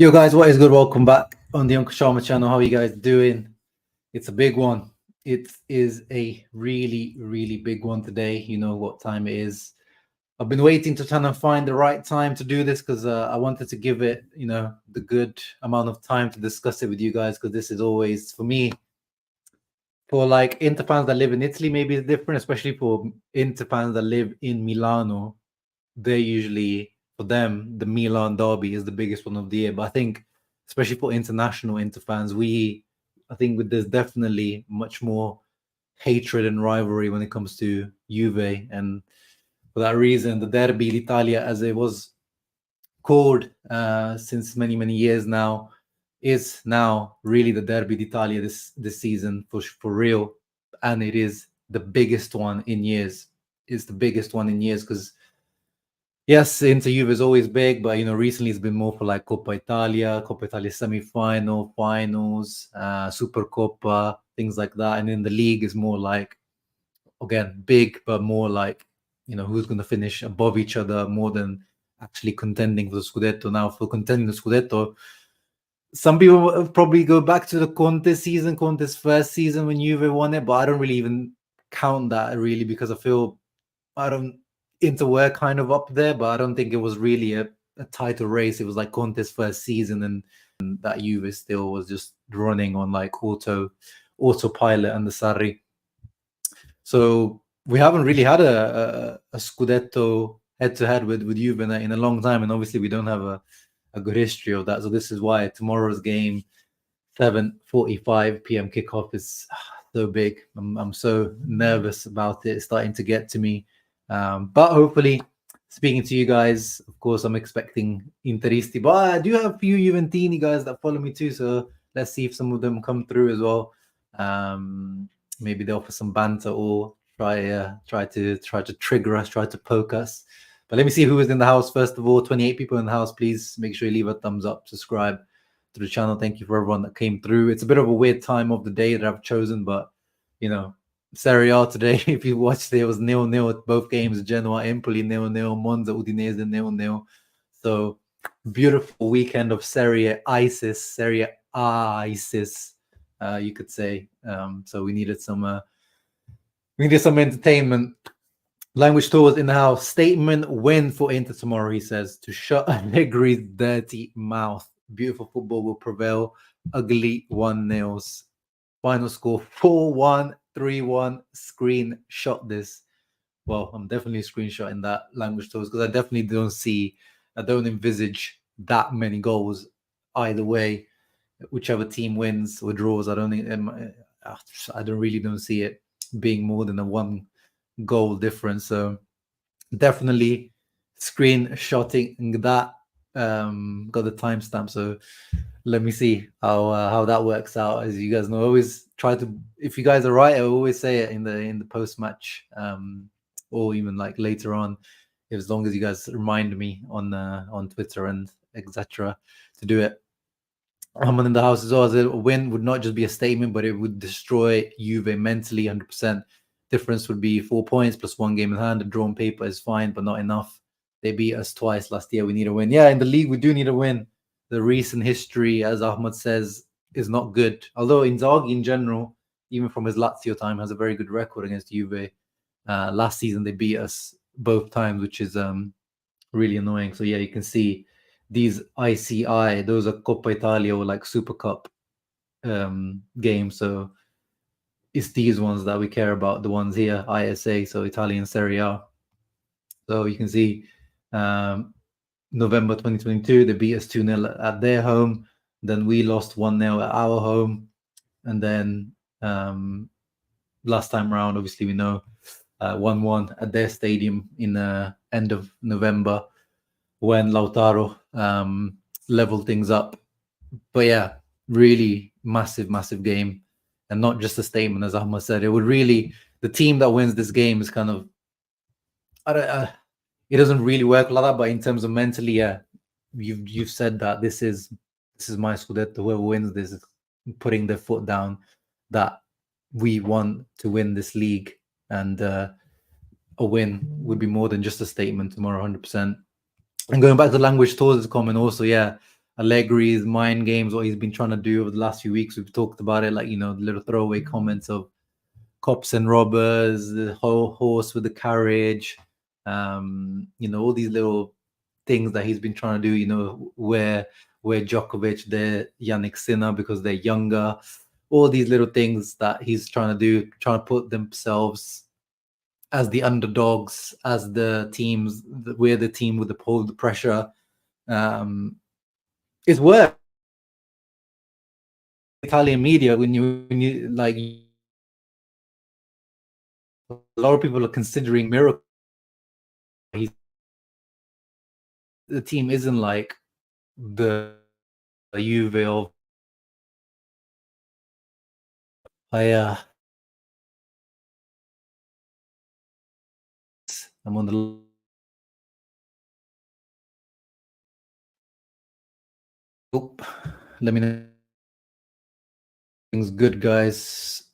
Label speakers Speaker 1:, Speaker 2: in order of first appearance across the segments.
Speaker 1: Yo guys, what is good? Welcome back on the Uncle Sharma channel. How are you guys doing? It's a big one. It is a really big one today. You know what time it is. I've been waiting to try and find the right time to do this because I wanted to give it, the good amount of time to discuss it with you guys, because this is always, for me, for like Inter fans that live in Italy, maybe it's different, especially for Inter fans that live in Milano. They're usually, for them, the Milan derby is the biggest one of the year. But I think, especially for international Inter fans, I think there's definitely much more hatred and rivalry when it comes to Juve. And for that reason, the Derby d'Italia, as it was called since many years now, is now really the Derby d'Italia this season for real. And it is the biggest one in years. It's the biggest one in years because, yes, Inter Juve is always big, but recently it's been more for like Coppa Italia semi-final, finals, Supercoppa, things like that. And in the league is more like, again, big, but more like, who's going to finish above each other more than actually contending for the Scudetto. Now, for contending the Scudetto, some people will probably go back to the Conte's first season when Juve won it, but I don't really even count that really, because I feel Inter were kind of up there, but I don't think it was really a title race. It was like Conte's first season, and that Juve still was just running on like autopilot under Sarri. So we haven't really had a Scudetto head-to-head with Juve in a long time, and obviously we don't have a good history of that. So this is why tomorrow's game, 7:45 p.m. kickoff, is so big. I'm so nervous about it. It's starting to get to me. But hopefully, speaking to you guys, of course, I'm expecting Interisti, but I do have a few Juventini guys that follow me too. So let's see if some of them come through as well. Maybe they offer some banter or try to trigger us, try to poke us. But let me see who is in the house first of all. 28 people in the house. Please make sure you leave a thumbs up, subscribe to the channel. Thank you for everyone that came through. It's a bit of a weird time of the day that I've chosen, but Serie A today, if you watched it, was 0-0 at both games. Genoa, Empoli 0-0, Monza, Udinese 0-0. So beautiful weekend of Serie A ISIS, you could say. So we needed some entertainment. Language tours in the house. Statement win for Inter tomorrow, he says, to shut Allegri's dirty mouth. Beautiful football will prevail. Ugly 1-0s. Final score 4-1, 3-1. Screenshot this. Well, I'm definitely screenshotting that language tours because I definitely don't envisage that many goals either way. Whichever team wins or draws, I don't see it being more than a one goal difference. So definitely screenshotting that. Got the timestamp, so let me see how that works out. As you guys know, I always try to, if you guys are right, I always say it in the post match, or even like later on, as long as you guys remind me on Twitter and etc. to do it. I'm in the house as well. As a win would not just be a statement, but it would destroy Juve mentally. 100% difference would be 4 points plus 1 game in hand. A drawn paper is fine, but not enough. They beat us twice last year. We need a win. Yeah, in the league, we do need a win. The recent history, as Ahmad says, is not good. Although Inzaghi in general, even from his Lazio time, has a very good record against Juve. Last season, they beat us both times, which is really annoying. So yeah, you can see these ICI, those are Coppa Italia or like Super Cup games. So it's these ones that we care about, the ones here, ISA, so Italian Serie A. So you can see November 2022, they beat us 2-0 at their home. Then we lost 1-0 at our home. And then last time around, obviously, we know 1-1 at their stadium in the end of November when Lautaro leveled things up. But yeah, really massive game. And not just a statement, as Ahmad said. It would really, the team that wins this game is kind of, it doesn't really work like that, but in terms of mentally, yeah, you've said that this is my Scudetto. Whoever wins this is putting their foot down that we want to win this league, and a win would be more than just a statement tomorrow, 100%. And going back to language towards the comment also, yeah, Allegri's mind games, what he's been trying to do over the last few weeks. We've talked about it, like, the little throwaway comments of cops and robbers, the whole horse with the carriage, all these little things that he's been trying to do, where Djokovic, they're Yannick Sinner because they're younger, all these little things that he's trying to do, trying to put themselves as the underdogs, as the teams, we're the team with the pressure. It's worth Italian media when you like, a lot of people are considering miracle. The team isn't like the Juve of I'm on the let me know. Things good, guys.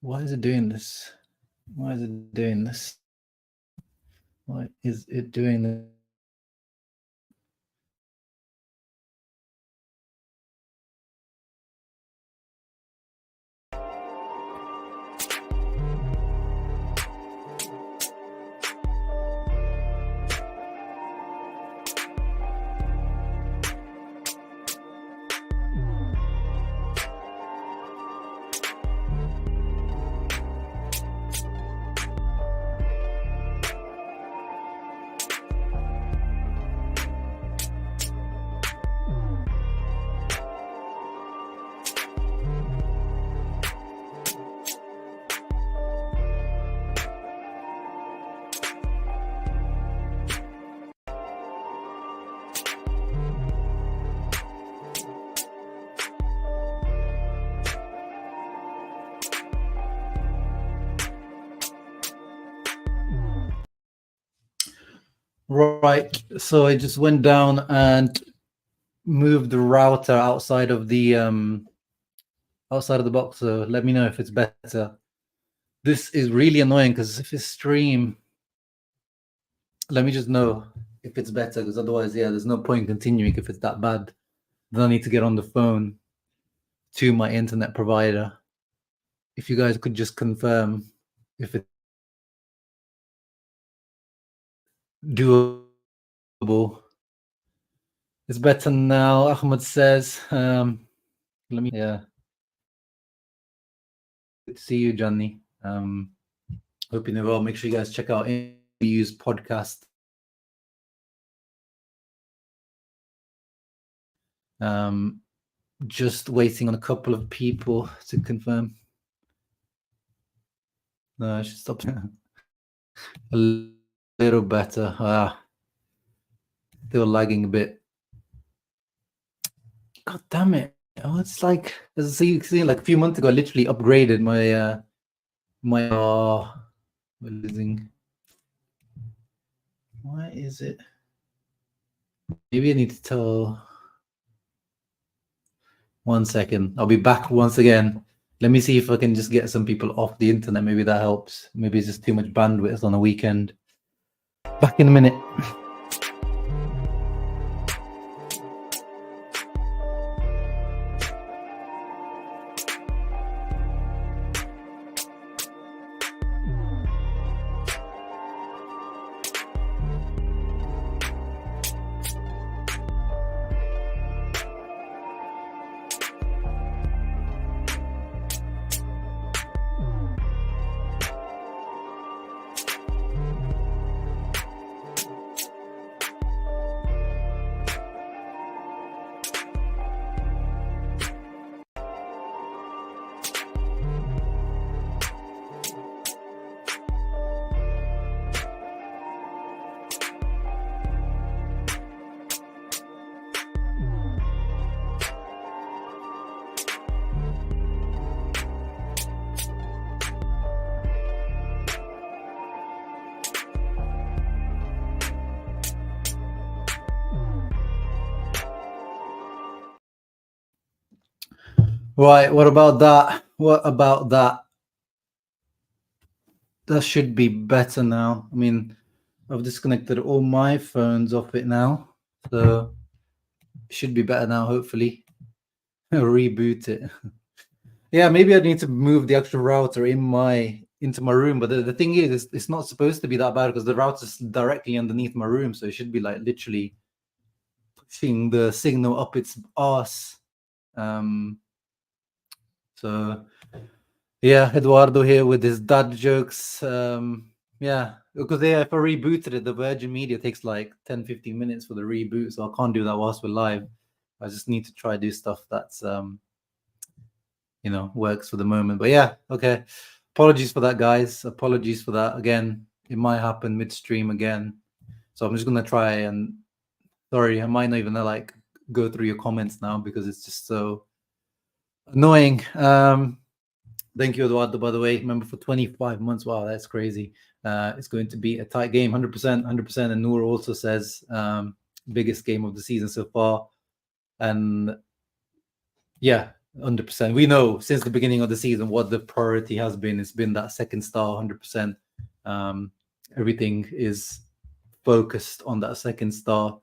Speaker 1: Why is it doing this? Why is it doing this? Why is it doing this? Right, so I just went down and moved the router outside of the box. So let me know if it's better. This is really annoying because if it's stream, let me just know if it's better, because otherwise, there's no point in continuing if it's that bad. Then I need to get on the phone to my internet provider. If you guys could just confirm if it's doable. It's better now, Ahmed says. Let me, good to see you, Johnny. Hope you're well. Make sure you guys check out use podcast. Just waiting on a couple of people to confirm. No, I should stop. A little better. They were lagging a bit. God damn it. Oh, it's like, as you see, like a few months ago, I literally upgraded my we're losing. Why is it? Maybe I need to tell. 1 second. I'll be back once again. Let me see if I can just get some people off the internet. Maybe that helps. Maybe it's just too much bandwidth on a weekend. Back in a minute. Right, what about that? What about that? That should be better now. I mean, I've disconnected all my phones off it now, so it should be better now, hopefully. Reboot it. Yeah, maybe I need to move the actual router into my room. But the thing is, it's not supposed to be that bad because the router's directly underneath my room, so it should be like literally pushing the signal up its arse. So yeah, Eduardo here with his dad jokes. Yeah, because if I rebooted it, the Virgin Media takes like 10-15 minutes for the reboot, so I can't do that whilst we're live. I just need to try do stuff that's works for the moment. But yeah, okay. Apologies for that, guys. Apologies for that. Again, it might happen midstream again. So I'm just gonna try and sorry, I might not even like go through your comments now because it's just so annoying. Thank you, Eduardo, by the way. Remember, for 25 months. Wow, that's crazy. It's going to be a tight game, 100%, 100%. And Noor also says biggest game of the season so far. And yeah, 100%. We know since the beginning of the season what the priority has been. It's been that second star, 100%. Everything is focused on that second star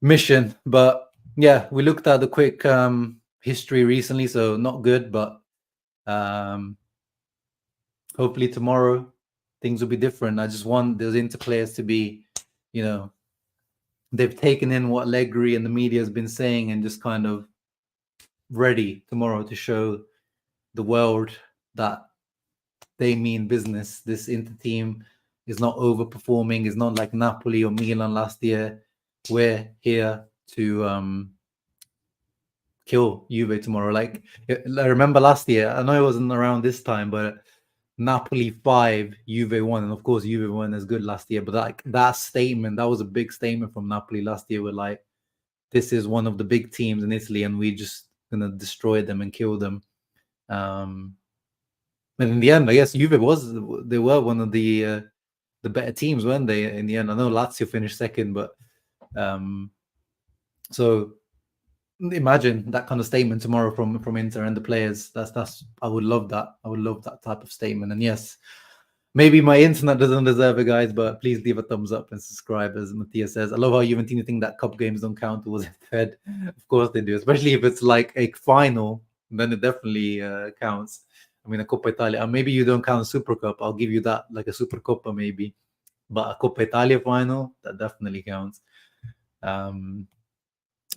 Speaker 1: mission. But yeah, we looked at the quick history recently, so not good, but hopefully tomorrow things will be different. I just want those Inter players to be, they've taken in what Allegri and the media has been saying and just kind of ready tomorrow to show the world that they mean business. This Inter team is not overperforming. It's not like Napoli or Milan last year. We're here to kill Juve tomorrow. Like, I remember last year, I know it wasn't around this time, but Napoli 5, Juve 1, and of course Juve 1 is good last year. But like that statement, that was a big statement from Napoli last year. We're like, this is one of the big teams in Italy, and we just gonna destroy them and kill them. And in the end, I guess Juve they were one of the better teams, weren't they? In the end, I know Lazio finished second, but so imagine that kind of statement tomorrow from Inter and the players. That's I would love that. I would love that type of statement. And yes, maybe my internet doesn't deserve it, guys, but please leave a thumbs up and subscribe, as Mattia says. I love how Juventini think that cup games don't count towards Fed. Of course they do, especially if it's like a final, then it definitely counts. I mean, a Coppa Italia, maybe you don't count Super Cup. I'll give you that, like a Super Coppa maybe. But a Coppa Italia final, that definitely counts.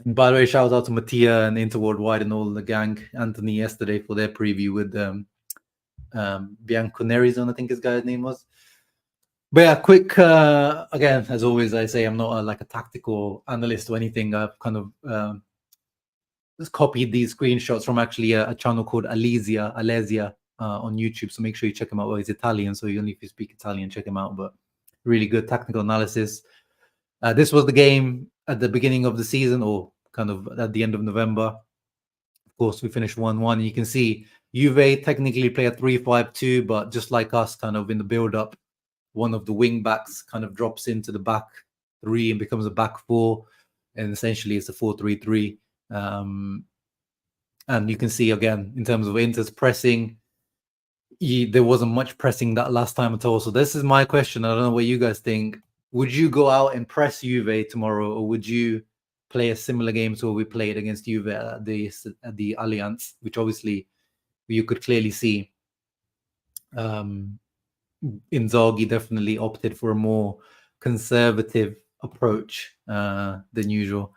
Speaker 1: By the way, shout out to Mattia and Inter Worldwide and all the gang, Anthony yesterday for their preview with Bianconeri, I think his guy's name was. But yeah, quick, again, as always, I say I'm not like a tactical analyst or anything. I've kind of just copied these screenshots from actually a channel called Alesia on YouTube. So make sure you check him out. Well, he's Italian, so only if you speak Italian, check him out. But really good technical analysis. This was the game at the beginning of the season, or kind of at the end of November. Of course, we finished 1-1. You can see Juve technically play a 3-5-2, but just like us, kind of in the build-up, one of the wing backs kind of drops into the back three and becomes a back four, and essentially it's a 4-3-3. And you can see again in terms of Inter's pressing, there wasn't much pressing that last time at all. So this is my question. I don't know what you guys think. Would you go out and press Juve tomorrow, or would you play a similar game to what we played against Juve at the Allianz, which obviously you could clearly see Inzaghi definitely opted for a more conservative approach than usual.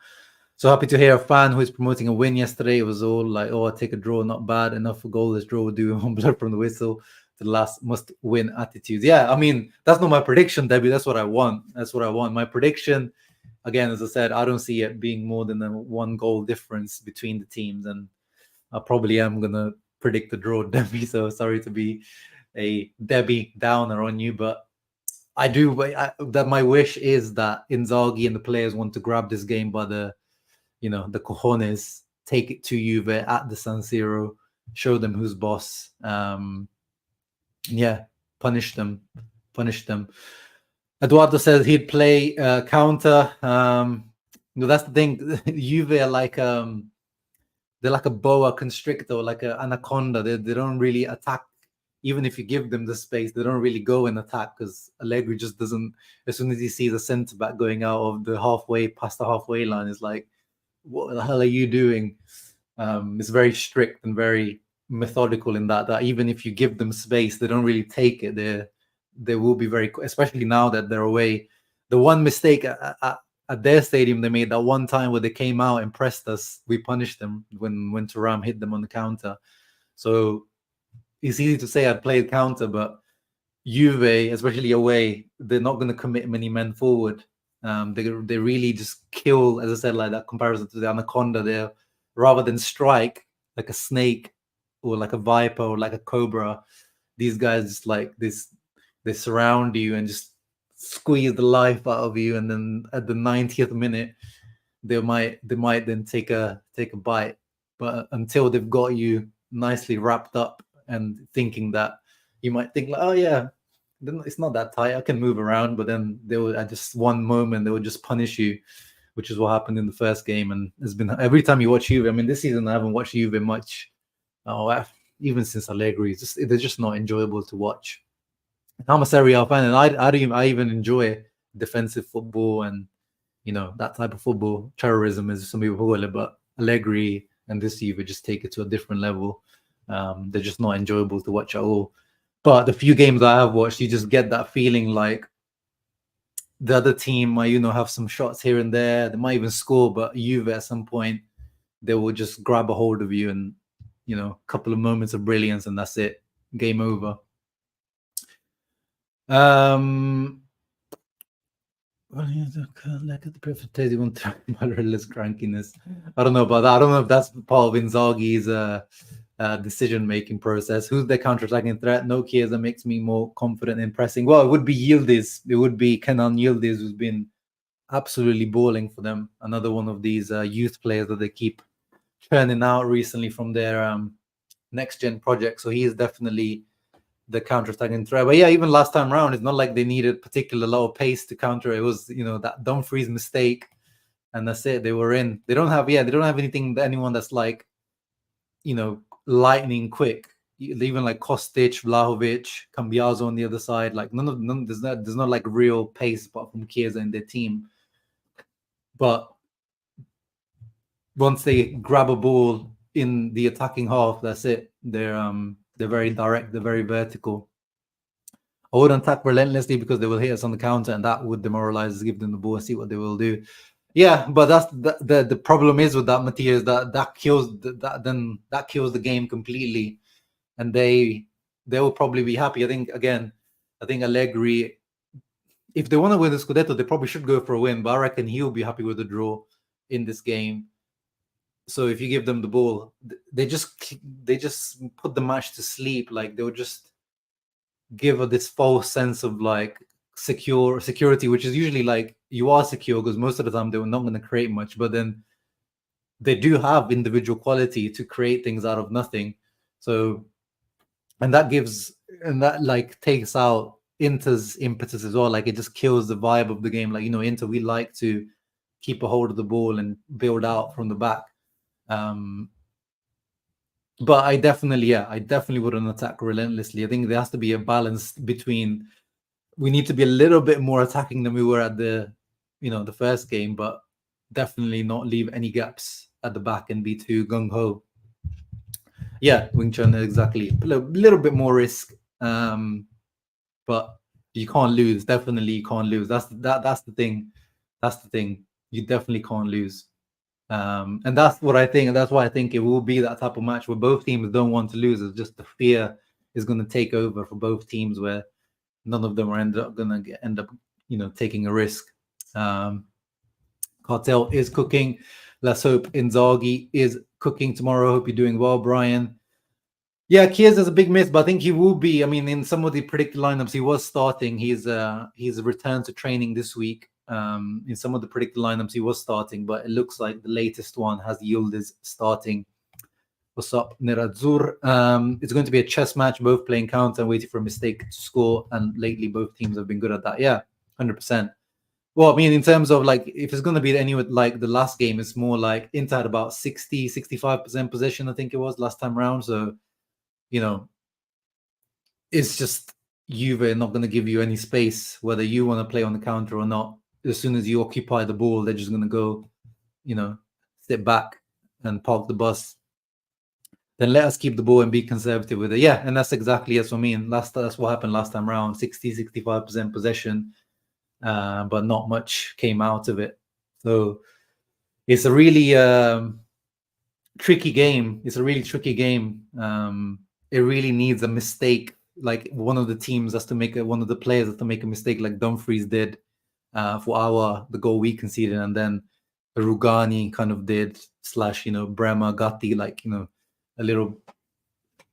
Speaker 1: So happy to hear a fan who is promoting a win yesterday. It was all like, oh, I'll take a draw, not bad. Enough for goalless draw will do. One blood from the whistle to the last must-win attitude. Yeah, I mean, that's not my prediction, Debbie. That's what I want. That's what I want. My prediction, again, as I said, I don't see it being more than a 1-goal difference between the teams. And I probably am going to predict the draw, Debbie. So sorry to be a Debbie downer on you, but I do. That my wish is that Inzaghi and the players want to grab this game by the cojones, take it to Juve at the San Siro, show them who's boss. Yeah, punish them. Eduardo says he'd play counter. That's the thing. Juve are like they're like a boa constrictor, like an anaconda. They don't really attack even if you give them the space, they don't really go and attack because Allegri just doesn't. As soon as he sees a centre back going out of the halfway past the halfway line, it's like, what the hell are you doing? It's very strict and very methodical in that even if you give them space, they don't really take it. They will be very, especially now that they're away. The one mistake at their stadium they made, that one time where they came out and pressed us, we punished them when Thuram hit them on the counter. So it's easy to say I'd played counter, but Juve, especially away, they're not going to commit many men forward. They really just kill, as I said, like that comparison to the anaconda there. Rather than strike like a snake or like a viper or like a cobra, these guys just like this, they surround you and just squeeze the life out of you, and then at the 90th minute they might then take a bite, but until they've got you nicely wrapped up and thinking that, you might think like, oh yeah, it's not that tight, I can move around, but then they will, at just one moment, they will just punish you, which is what happened in the first game. And it's been every time you watch Juve. I mean, this season I haven't watched Juve much. Even since Allegri, they're just not enjoyable to watch. I'm a Serie A fan, and I even enjoy defensive football and, you know, that type of football, terrorism as some people call it. But Allegri and this Juve just take it to a different level. They're just not enjoyable to watch at all. But the few games I have watched, you just get that feeling like the other team might, you know, have some shots here and there. They might even score, but Juve at some point, they will just grab a hold of you and, you know, a couple of moments of brilliance, and that's it. Game over. Look at the perfect crankiness. I don't know about that. I don't know if that's part of Inzaghi's decision-making process. Who's their counter-attacking threat? No Chiesa makes me more confident in pressing. Well, it would be Yildiz. It would be Kenan Yildiz, who's been absolutely balling for them. Another one of these youth players that they keep churning out recently from their next-gen project. So he is definitely the counter-attacking threat. But yeah, even last time around, it's not like they needed particular low pace to counter. It was, you know, that Dumfries mistake, and that's it. They were in. They don't have anyone that's like, you know, lightning quick. Even like Kostic, Vlahovic, Cambiaso on the other side. Like there's not like real pace apart from Chiesa in their team. But once they grab a ball in the attacking half, that's it. They're very direct, they're very vertical. I wouldn't attack relentlessly because they will hit us on the counter, and that would demoralize us, give them the ball and see what they will do. Yeah, but that's the problem is with that, Matthias, that kills that kills the game completely, and they will probably be happy. I think Allegri, if they want to win the Scudetto, they probably should go for a win, but I reckon he'll be happy with a draw in this game. So if you give them the ball, they just put the match to sleep. Like they'll just give this false sense of like security, which is usually like you are secure because most of the time they were not going to create much, but then they do have individual quality to create things out of nothing. So, and that like takes out Inter's impetus as well. Like it just kills the vibe of the game. Like, you know, Inter, we like to keep a hold of the ball and build out from the back. But I definitely wouldn't attack relentlessly. I think there has to be a balance between, we need to be a little bit more attacking than we were at the first game, but definitely not leave any gaps at the back and be too gung-ho. Yeah, Wing Chun, exactly. A little bit more risk, but you can't lose. Definitely you can't lose. That's the thing. That's the thing. You definitely can't lose. And that's what I think, and that's why I think it will be that type of match where both teams don't want to lose. It's just the fear is going to take over for both teams, where none of them are end up taking a risk. Cartel is cooking. Let's hope Inzaghi is cooking tomorrow. Hope you're doing well, Brian. Yeah, Chiesa is a big miss, but I think he will be. I mean, in some of the predicted lineups, he was starting. He's returned to training this week. In some of the predicted lineups, he was starting, but it looks like the latest one has Yildiz starting. What's up, Nerazzur? It's going to be a chess match, both playing counter and waiting for a mistake to score. And lately, both teams have been good at that. Yeah, 100%. Well, I mean, in terms of like, if it's going to be anyway, like the last game, it's more like Inter had about 65% possession, I think it was last time around. So, you know, it's just Juve are not going to give you any space, whether you want to play on the counter or not. As soon as you occupy the ball, they're just going to go, sit back and park the bus. Then let us keep the ball and be conservative with it. Yeah, and that's exactly as I mean. That's what happened last time around, 65% possession, but not much came out of it. So it's a really tricky game. It's a really tricky game. It really needs a mistake, like one of the teams has to make one of the players has to make a mistake, like Dumfries did for the goal we conceded, and then Rugani kind of did / Bremer, Gatti, like a little.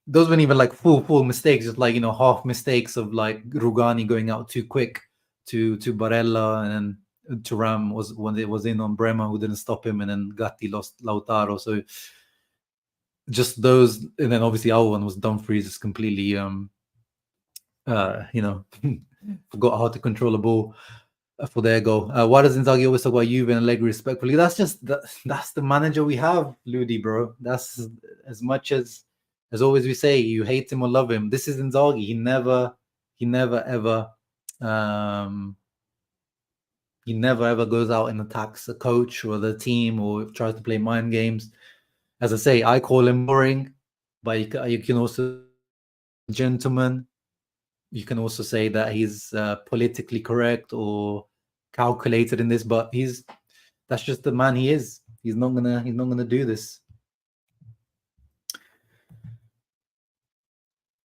Speaker 1: Those weren't even like full mistakes, just like half mistakes of like Rugani going out too quick to Barella, and then Thuram was when it was in on Bremer who didn't stop him, and then Gatti lost Lautaro. So just those, and then obviously our one was Dumfries is completely forgot how to control the ball for their goal. Why does Inzaghi always talk about Juve and Allegri respectfully? That's just that's the manager we have, Ludi, bro. That's as much as always we say, you hate him or love him. This is Inzaghi. He never ever goes out and attacks a coach or the team or tries to play mind games. As I say, I call him boring, but you can also gentleman. You can also say that he's politically correct or calculated in this, but that's just the man he is. He's not gonna do this.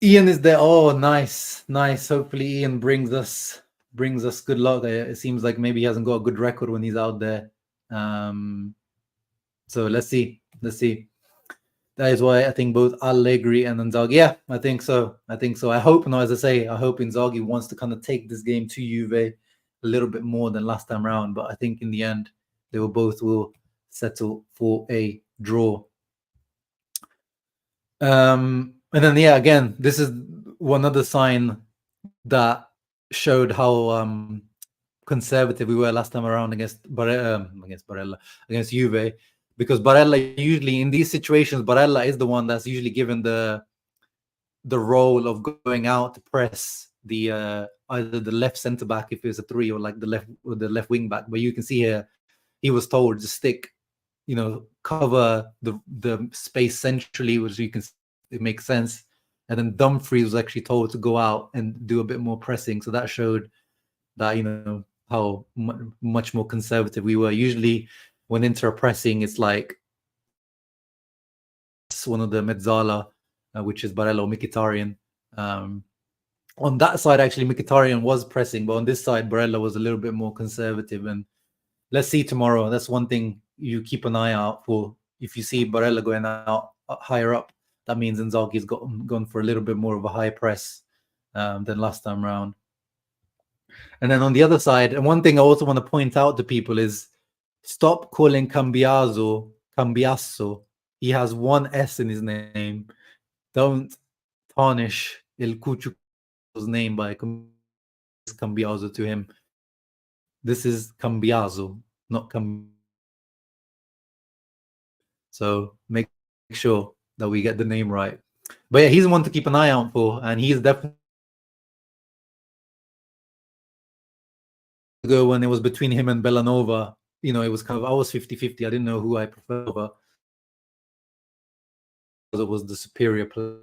Speaker 1: Ian is there. Oh, nice. Hopefully Ian brings us good luck. It seems like maybe he hasn't got a good record when he's out there. So let's see. That is why I think both Allegri and Inzaghi. Yeah, I think so. I hope, as I say, I hope Inzaghi wants to kind of take this game to Juve a little bit more than last time around. But I think in the end, they will settle for a draw. And then, yeah, again, this is one other sign that showed how conservative we were last time around against Juve, because Barella usually in these situations, Barella is the one that's usually given the role of going out to press the either the left centre back if it's a 3 or like the left wing back. But you can see here he was told to stick, cover the space centrally, which you can see, it makes sense. And then Dumfries was actually told to go out and do a bit more pressing. So that showed that how much more conservative we were. Usually when Inter are pressing, it's like one of the Meazza, which is Barella or Mkhitaryan. On that side, actually, Mkhitaryan was pressing, but on this side, Barella was a little bit more conservative. And let's see tomorrow. That's one thing you keep an eye out for. If you see Barella going out higher up, that means Inzaghi's gone for a little bit more of a high press than last time around. And then on the other side, and one thing I also want to point out to people is stop calling Cambiasso. He has one S in his name. Don't tarnish El Cucu's name by Cambiasso to him. This is Cambiasso, not Cambiasso. So make sure that we get the name right. But yeah, he's the one to keep an eye out for, and he's definitely ago when it was between him and Bellanova. It was kind of, I was 50-50. I didn't know who I preferred, because it was the superior player.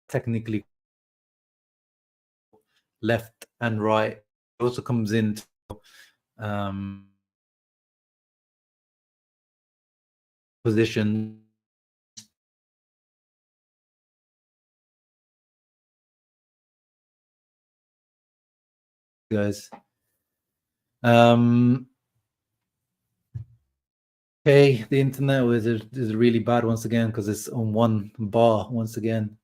Speaker 1: Technically, left and right. It also comes into position. Guys. Okay, the internet is really bad once again because it's on one bar once again.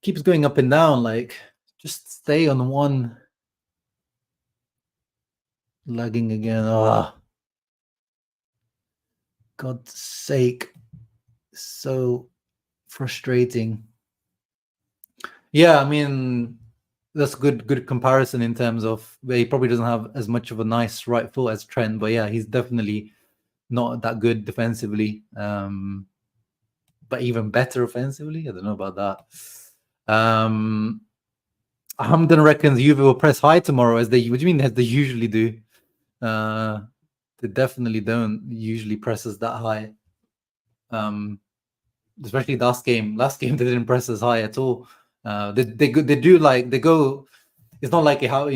Speaker 1: Keeps going up and down. Like, just stay on one. Lagging again. Oh, God's sake. So frustrating. Yeah, I mean, that's good comparison in terms of where he probably doesn't have as much of a nice right foot as Trent, but yeah, he's definitely not that good defensively. but even better offensively. I don't know about that. Hamdan reckons Juve will press high tomorrow, as they. What do you mean, as they usually do? They definitely don't usually press us that high. Especially last game. Last game they didn't press us high at all. They go. It's not like how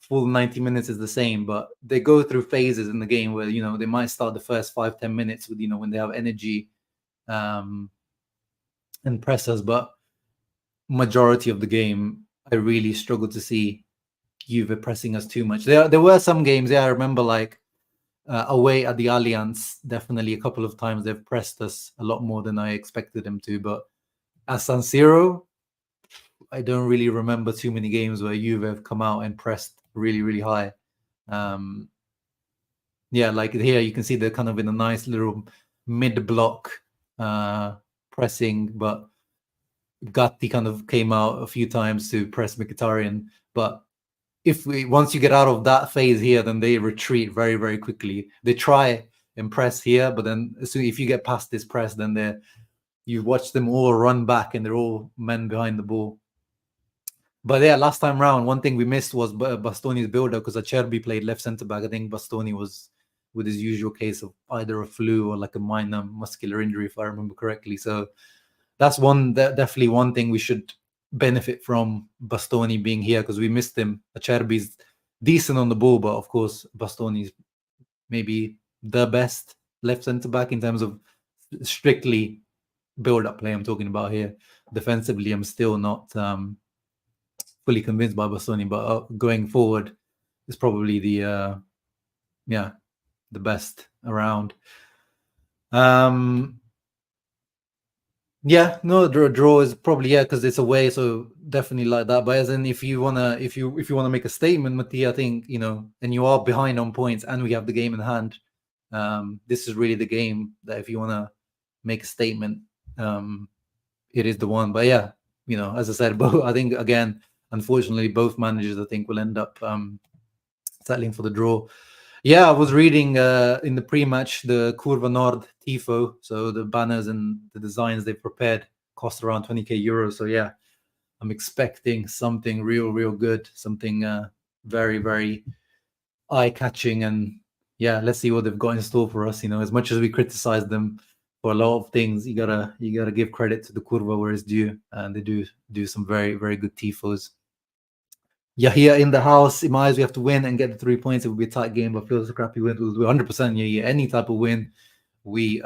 Speaker 1: full 90 minutes is the same, but they go through phases in the game where they might start the first 5-10 minutes with when they have energy, and press us, but majority of the game I really struggle to see Juve pressing us too much. There were some games, I remember, like away at the Allianz, definitely a couple of times they've pressed us a lot more than I expected them to. But at San Siro, I don't really remember too many games where Juve have come out and pressed really, really high. Like here you can see they're kind of in a nice little mid-block pressing, but Gatti kind of came out a few times to press Mkhitaryan. But once you get out of that phase here, then they retreat very, very quickly. They try and press here, but then if you get past this press, then you watch them all run back and they're all men behind the ball. But last time round, one thing we missed was Bastoni's build-up, because Acerbi played left centre-back. I think Bastoni was with his usual case of either a flu or like a minor muscular injury, if I remember correctly. So that's definitely one thing we should benefit from, Bastoni being here, because we missed him. Acerbi's decent on the ball, but of course Bastoni's maybe the best left centre-back in terms of strictly build-up play I'm talking about here. Defensively, I'm still not fully convinced by Bastoni, but going forward is probably the best around. Draw is probably because it's away, so definitely like that. But as in, if you wanna make a statement, Mattia, I think and you are behind on points, and we have the game in hand. This is really the game that if you wanna make a statement, it is the one. But as I said, I think again, unfortunately, both managers I think will end up settling for the draw. I was reading in the pre-match the Curva Nord tifo, so the banners and the designs they've prepared cost around 20k euros. So I'm expecting something real good, something very, very eye-catching, and let's see what they've got in store for us. As much as we criticize them for a lot of things, you gotta give credit to the Curva where it's due, and they do some very, very good tifos. Here in the house, in my eyes, we have to win and get the 3 points. It will be a tight game, but feels a crappy win. We'll do 100%. Any type of win, we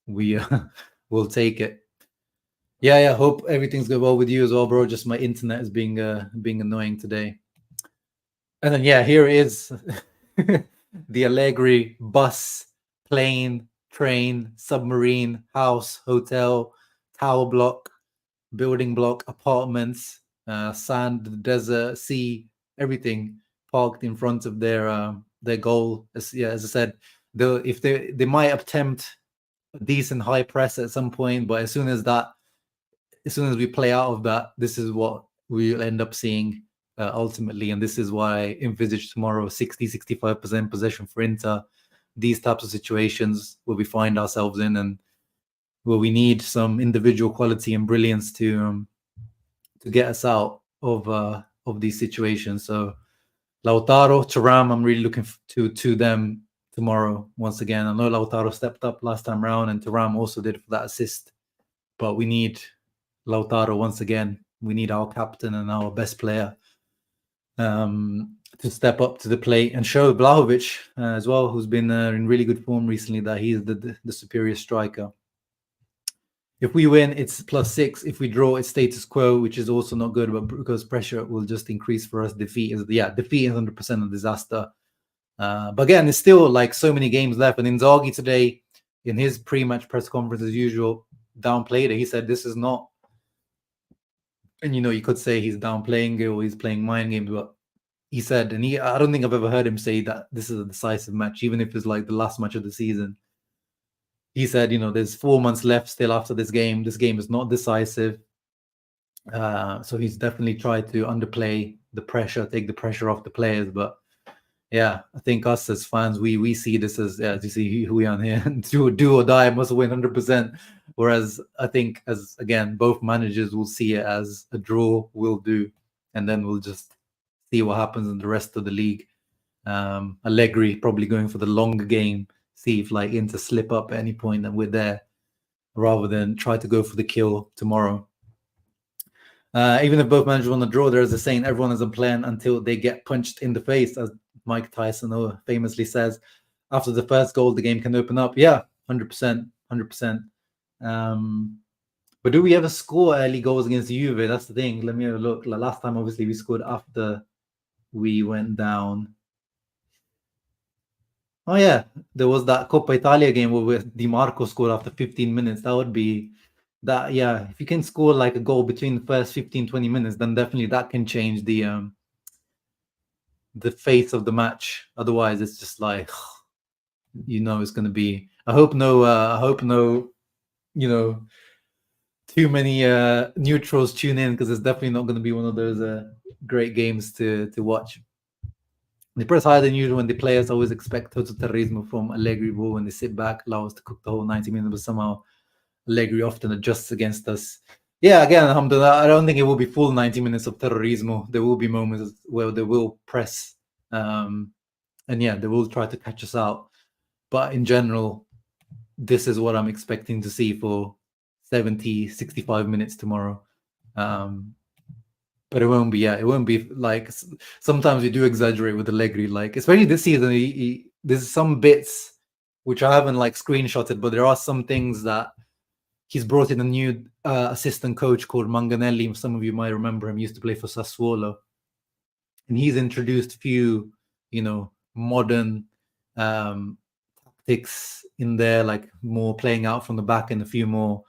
Speaker 1: will take it. Hope everything's going well with you as well, bro. Just my internet is being annoying today. And then here it is, the Allegri bus, plane, train, submarine, house, hotel, tower block, building block, apartments, sand, desert, sea, everything parked in front of their goal. As I said, if they might attempt a decent high press at some point, but as soon as we play out of that, this is what we'll end up seeing ultimately, and this is why I envisage tomorrow 60-65% possession for Inter. These types of situations where we find ourselves in, and where we need some individual quality and brilliance to get us out of these situations. So Lautaro, Thuram, I'm really looking to them tomorrow once again. I know Lautaro stepped up last time round, and Thuram also did for that assist, but we need Lautaro once again. We need our captain and our best player to step up to the plate and show Vlahovic as well, who's been in really good form recently, that he's the superior striker. If we win, it's +6. If we draw, it's status quo, which is also not good, but because pressure will just increase for us. Defeat is 100% a disaster. But again, it's still like so many games left. And Inzaghi today, in his pre-match press conference as usual, downplayed it. He said this is not, and you could say he's downplaying it or he's playing mind games, but he said, and I don't think I've ever heard him say that this is a decisive match, even if it's like the last match of the season. He said, there's 4 months left still after this game. This game is not decisive. So he's definitely tried to underplay the pressure, take the pressure off the players. But yeah, I think us as fans, we see this as, yeah, you see who we are here, do or die, must win 100%. Whereas I think, as again, both managers will see it as a draw will do, and then we'll just see what happens in the rest of the league. Allegri probably going for the longer game, see if like Inter slip up at any point and we're there, rather than try to go for the kill tomorrow. Even if both managers want to draw, there's a saying, everyone has a plan until they get punched in the face, as Mike Tyson famously says. After the first goal, the game can open up. Yeah, 100%, 100%. But do we ever score early goals against Juve? That's the thing. Let me have a look. Last time, obviously, we scored after we went down. Oh, yeah. There was that Coppa Italia game where Di Marco scored after 15 minutes. That would be that. Yeah, if you can score like a goal between the first 15, 20 minutes, then definitely that can change the face of the match. Otherwise, it's just like, it's going to be. I hope no, too many neutrals tune in, because it's definitely not going to be one of those great games to watch. They press higher than usual when the players always expect total terrorismo from Allegri. When they sit back, allow us to cook the whole 90 minutes, but somehow Allegri often adjusts against us. Yeah, again, alhamdulillah, I don't think it will be full 90 minutes of terrorismo. There will be moments where they will press, and yeah, they will try to catch us out. But in general, this is what I'm expecting to see for 70, 65 minutes tomorrow. But it won't be like, sometimes we do exaggerate with Allegri, like especially this season. There's some bits which I haven't like screenshotted, but there are some things that he's brought in a new assistant coach called Manganelli. Some of you might remember him, used to play for Sassuolo, and he's introduced few, modern tactics in there, like more playing out from the back, and a few more,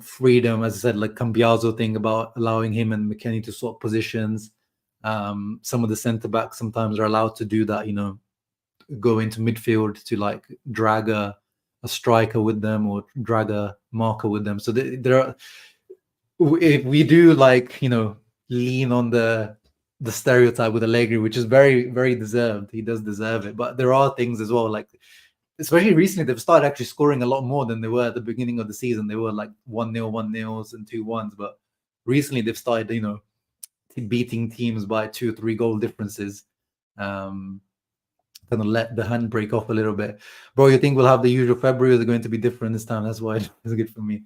Speaker 1: freedom, as I said, like Cambiaso thing about allowing him and McKennie to swap positions. Some of the centre backs sometimes are allowed to do that, go into midfield to like drag a striker with them or drag a marker with them. So there are, if we do like, lean on the stereotype with Allegri, which is very, very deserved. He does deserve it. But there are things as well, like, especially recently, they've started actually scoring a lot more than they were at the beginning of the season. They were like 1-0, 1-0s and 2-1s. But recently they've started, beating teams by 2 or 3 goal differences. Kind of let the handbrake off a little bit. Bro, you think we'll have the usual February, or is it going to be different this time? That's why it's good for me.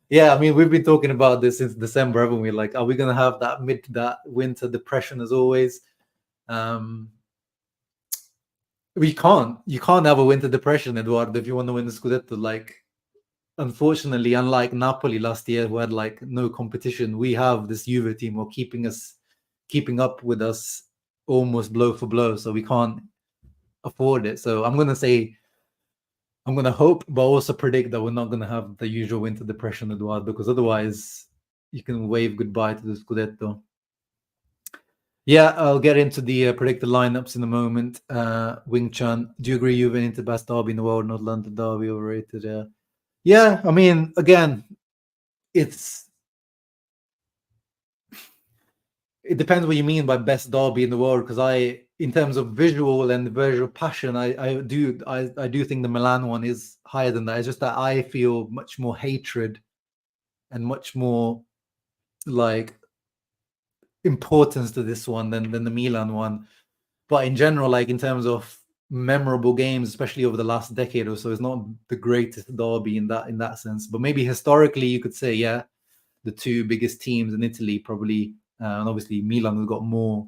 Speaker 1: Yeah, I mean, we've been talking about this since December, haven't we? Like, are we going to have that winter depression as always? You can't have a winter depression, Eduardo, if you want to win the Scudetto. Like, unfortunately, unlike Napoli last year, who had like no competition, we have this Juve team who are keeping up with us almost blow for blow. So we can't afford it. So I'm going to hope, but also predict that we're not going to have the usual winter depression, Eduardo, because otherwise you can wave goodbye to the Scudetto. Yeah, I'll get into the predicted lineups in a moment. Wing Chun, do you agree Juve into best derby in the world, not London derby, overrated? Yeah, I mean, again, it depends what you mean by best derby in the world, because in terms of visual and visual passion, I do think the Milan one is higher than that. It's just that I feel much more hatred and much more like importance to this one than the Milan one. But in general, like in terms of memorable games, especially over the last decade or so, it's not the greatest derby in that sense. But maybe historically, you could say, yeah, the 2 biggest teams in Italy probably, and obviously Milan has got more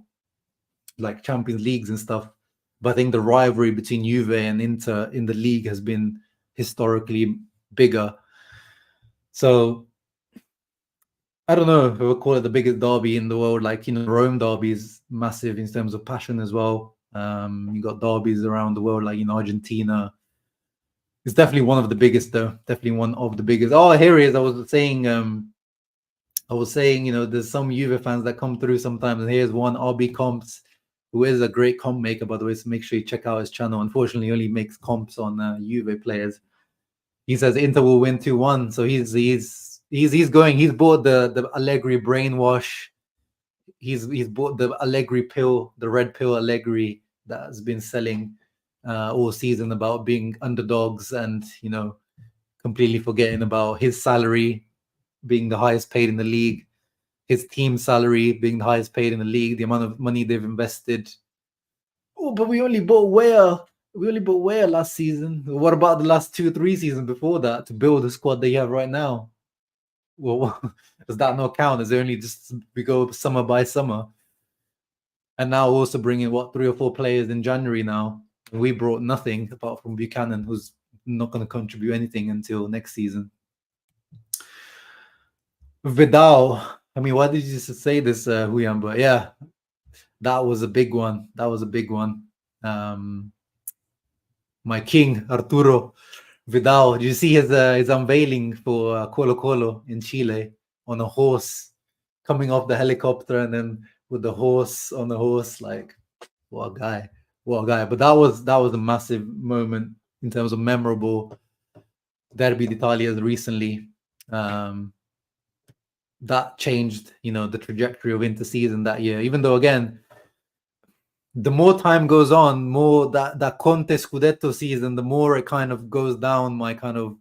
Speaker 1: like Champions Leagues and stuff. But I think the rivalry between Juve and Inter in the league has been historically bigger. So I don't know if I would call it the biggest derby in the world. Like, Rome derby is massive in terms of passion as well. You got derbies around the world, like, Argentina. It's definitely one of the biggest, though. Definitely one of the biggest. Oh, here he is. I was saying, there's some Juve fans that come through sometimes. And here's one, RB Comps, who is a great comp maker, by the way. So make sure you check out his channel. Unfortunately, he only makes comps on Juve players. He says Inter will win 2-1. So he's bought the Allegri brainwash. He's bought the Allegri pill, the red pill Allegri that has been selling all season about being underdogs and, completely forgetting about his salary being the highest paid in the league, his team salary being the highest paid in the league, the amount of money they've invested. Oh, but we only bought Weah last season. What about the last 2-3 seasons before that to build the squad that you have right now? Well, does that not count? Is it only just we go summer by summer? And now also bringing 3 or 4 players in January now. We brought nothing apart from Buchanan, who's not going to contribute anything until next season. Vidal, I mean, why did you just say this, Huyan? But yeah, that was a big one. My king, Arturo Vidal. Did you see his unveiling for Colo Colo in Chile on a horse, coming off the helicopter and then with the horse on the horse? Like, what a guy. But that was a massive moment in terms of memorable Derby d'Italia recently. That changed, the trajectory of inter-season that year. Even though, again, the more time goes on, more that Conte Scudetto season, the more it kind of goes down my kind of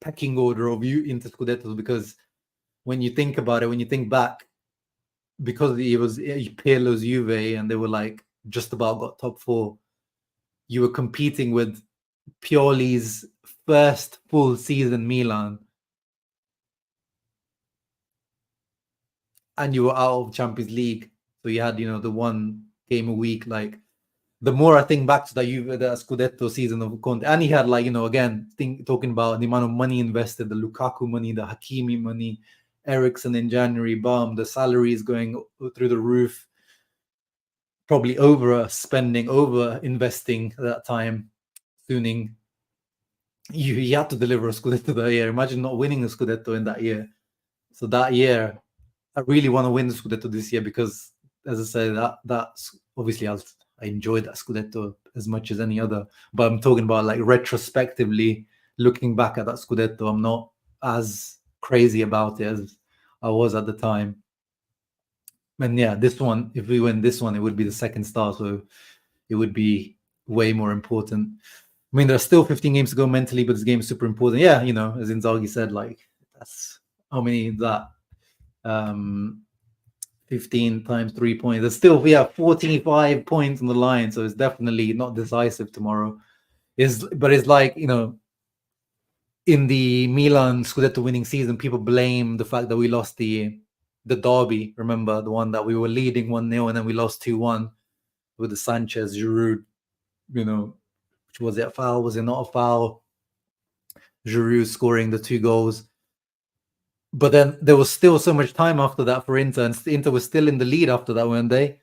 Speaker 1: pecking order of Inter Scudettos, because when you think about it, when you think back, because it was Pirlo's Juve and they were like just about got top 4, you were competing with Pioli's first full season Milan, and you were out of Champions League. So you had, the one game a week. Like, the more I think back to the Scudetto season of Conte, and he had, like, again, talking about the amount of money invested, the Lukaku money, the Hakimi money, Eriksen in January, the salaries going through the roof, probably overspending, over investing at that time, Suning. You had to deliver a Scudetto that year. Imagine not winning a Scudetto in that year. So that year, I really want to win the Scudetto this year because, as I said, that's obviously I enjoyed that Scudetto as much as any other. But I'm talking about, like, retrospectively, looking back at that Scudetto, I'm not as crazy about it as I was at the time. And yeah, this one, if we win this one, it would be the second star, so it would be way more important. I mean, there's still 15 games to go mentally, but this game is super important. Yeah, as Inzaghi said, like, that's how many is that? 15 times 3 points. There's still 45 points on the line, so it's definitely not decisive tomorrow. But it's like, in the Milan Scudetto winning season, people blame the fact that we lost the derby. Remember the one that we were leading 1-0 and then we lost 2-1 with the Sanchez Giroud, which was it a foul? Was it not a foul? Giroud scoring the 2 goals. But then there was still so much time after that for Inter, and Inter was still in the lead after that, weren't they?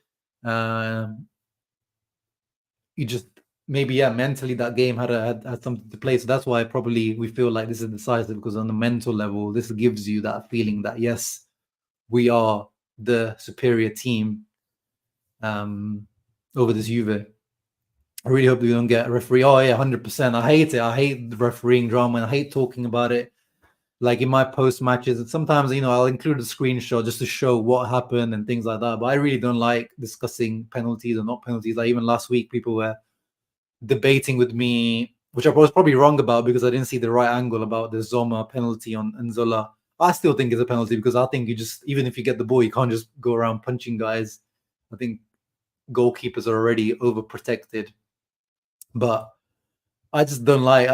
Speaker 1: You just mentally that game had something to play. So that's why probably we feel like this is decisive, because on the mental level, this gives you that feeling that, yes, we are the superior team over this Juve. I really hope we don't get a referee. Oh yeah, 100%. I hate it. I hate the refereeing drama, and I hate talking about it. Like in my post matches, and sometimes I'll include a screenshot just to show what happened and things like that. But I really don't like discussing penalties or not penalties. Like even last week, people were debating with me, which I was probably wrong about because I didn't see the right angle about the Zoma penalty on Nzola. I still think it's a penalty because I think even if you get the ball, you can't just go around punching guys. I think goalkeepers are already overprotected. But I just don't like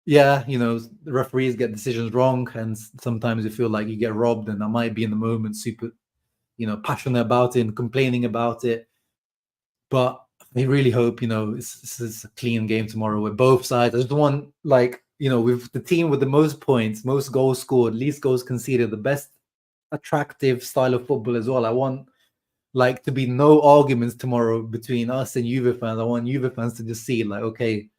Speaker 1: the referees get decisions wrong, and sometimes you feel like you get robbed, and I might be in the moment super, passionate about it and complaining about it. But I really hope, this is a clean game tomorrow with both sides. I just want, with the team with the most points, most goals scored, least goals conceded, the best attractive style of football as well. I want, to be no arguments tomorrow between us and Juve fans. I want Juve fans to just see, okay,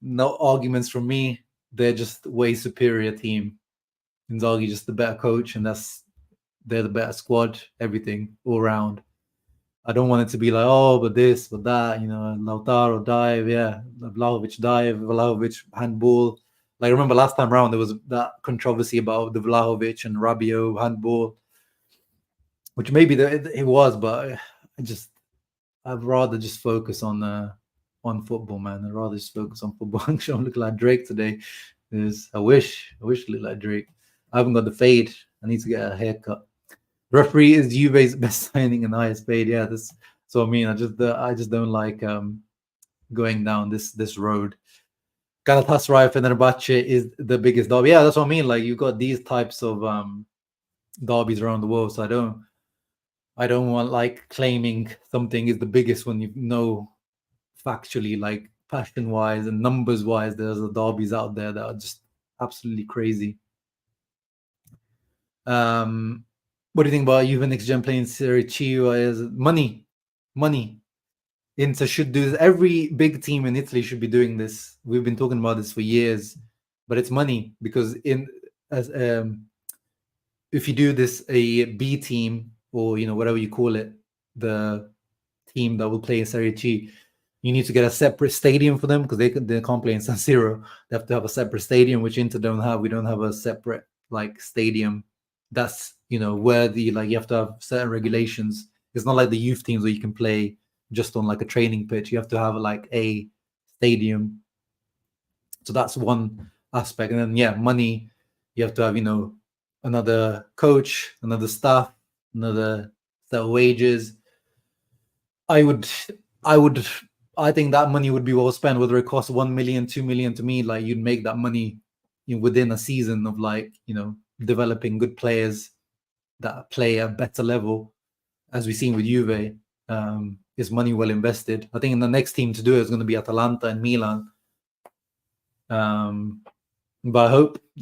Speaker 1: no arguments from me. They're just way superior team. Inzaghi just the better coach, and they're the better squad, everything all around. I don't want it to be like, oh, but this, but that, Lautaro dive, Vlahovic dive, Vlahovic handball. Like, remember last time around, there was that controversy about the Vlahovic and Rabiot handball, which maybe it was, but I'd rather just focus on football, man. I'd rather just focus on football. I don't look like Drake today. I wish I looked like Drake. I haven't got the fade. I need to get a haircut. Referee is Juve's best signing and highest paid. Yeah, that's so I mean. I just don't like going down this road. Galatasaray Fenerbahce is the biggest derby. Yeah, that's what I mean. Like you got these types of derbies around the world. So I don't want like claiming something is the biggest when you know factually, like passion wise and numbers wise, there's the derbies out there that are just absolutely crazy. What do you think about Juve next gen playing Serie C? Is money? Inter should do this. Every big team in Italy should be doing this. We've been talking about this for years, but it's money because if you do this, a B team or whatever you call it, the team that will play in Serie C, you need to get a separate stadium for them because they can't play in San Siro. They have to have a separate stadium, which Inter don't have. We don't have a separate like stadium. That's where you have to have certain regulations. It's not like the youth teams where you can play just on like a training pitch. You have to have like a stadium. So that's one aspect. And then money. You have to have another coach, another staff, another set of wages. I think that money would be well spent, whether it costs 1 million, 2 million. To me, like you'd make that money within a season of developing good players that play at a better level, as we've seen with Juve. Is money well invested? I think the next team to do it is going to be Atalanta and Milan. But I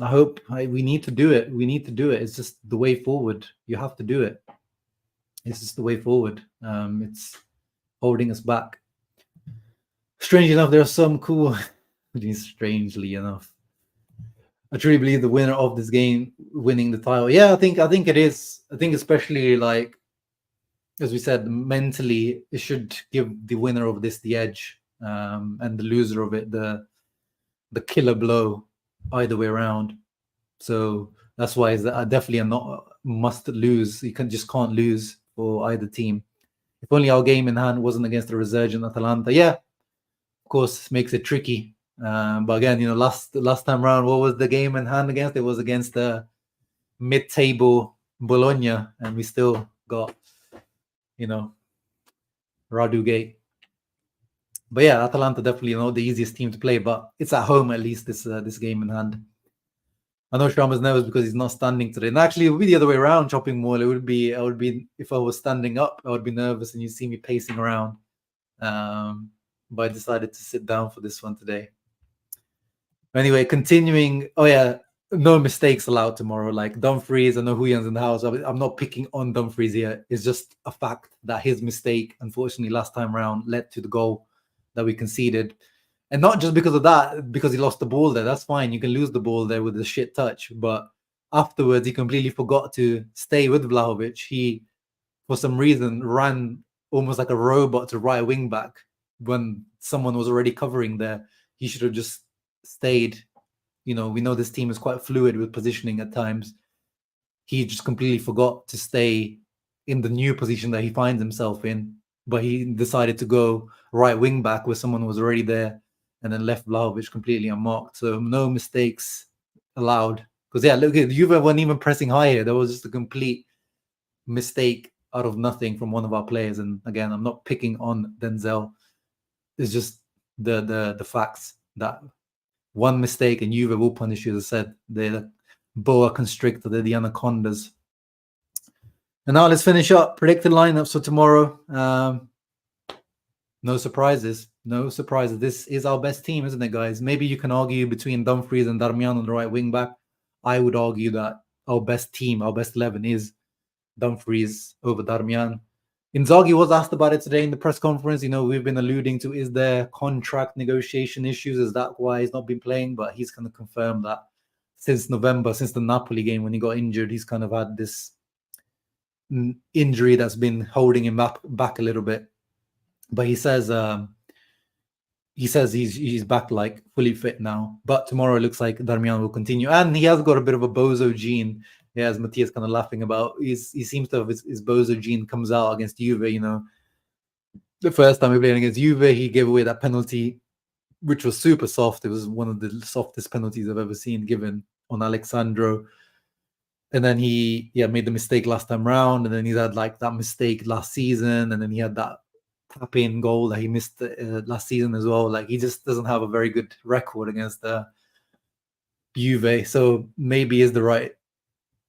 Speaker 1: hope we need to do it. We need to do it. It's just the way forward. You have to do it. It's just the way forward. It's holding us back. Strangely enough, there are some cool. Strangely enough, I truly believe the winner of this game winning the title. Yeah, I think it is. I think especially like, as we said, mentally, it should give the winner of this the edge, and the loser of it the killer blow, either way around. So that's why it's definitely a not must lose. You can't lose for either team. If only our game in hand wasn't against the resurgent Atalanta. Yeah, of course, makes it tricky. But again, last time around, what was the game in hand against? It was against the mid-table Bologna, and we still got, Radu Gate. But yeah, Atalanta definitely not the easiest team to play, but it's at home at least this game in hand. I know Sharma's nervous because he's not standing today. And actually, it would be the other way around, chopping more. I would be if I was standing up, I would be nervous and you see me pacing around. But I decided to sit down for this one today. Anyway, continuing. Oh yeah, no mistakes allowed tomorrow. Like Dumfries, I know Huyan's in the house. I'm not picking on Dumfries here. It's just a fact that his mistake, unfortunately, last time around led to the goal that we conceded. And not just because of that, because he lost the ball there. That's fine. You can lose the ball there with a shit touch. But afterwards, he completely forgot to stay with Vlahovic. He, for some reason, ran almost like a robot to right wing back when someone was already covering there. He should have just stayed. We know this team is quite fluid with positioning at times. He just completely forgot to stay in the new position that he finds himself in. But he decided to go right wing back where someone was already there, and then left Vlahovic completely unmarked. So no mistakes allowed. Because look, Juve weren't even pressing high here. There was just a complete mistake out of nothing from one of our players. And again, I'm not picking on Denzel. It's just the facts that one mistake and Juve will punish you. As I said, they're the boa constrictor, they're the anacondas. And now let's finish up. Predicted lineups for tomorrow. No surprises. This is our best team, isn't it, guys? Maybe you can argue between Dumfries and Darmian on the right wing back. I would argue that our best team, our best 11 is Dumfries over Darmian. Inzaghi was asked about it today in the press conference. We've been alluding to, is there contract negotiation issues? Is that why he's not been playing? But he's going to confirm that since November, since the Napoli game when he got injured, he's kind of had this injury that's been holding him back a little bit. But he says he's back, like fully fit now. But tomorrow it looks like Darmian will continue, and he has got a bit of a bozo gene. Yeah, as Matthias kind of laughing about, he seems to have his bozo gene comes out against Juve. the first time we played against Juve, he gave away that penalty, which was super soft. It was one of the softest penalties I've ever seen given on Alexandro. And then he made the mistake last time round, and then he had like that mistake last season, and then he had that tap-in goal that he missed last season as well. Like, he just doesn't have a very good record against Juve, so maybe it's the right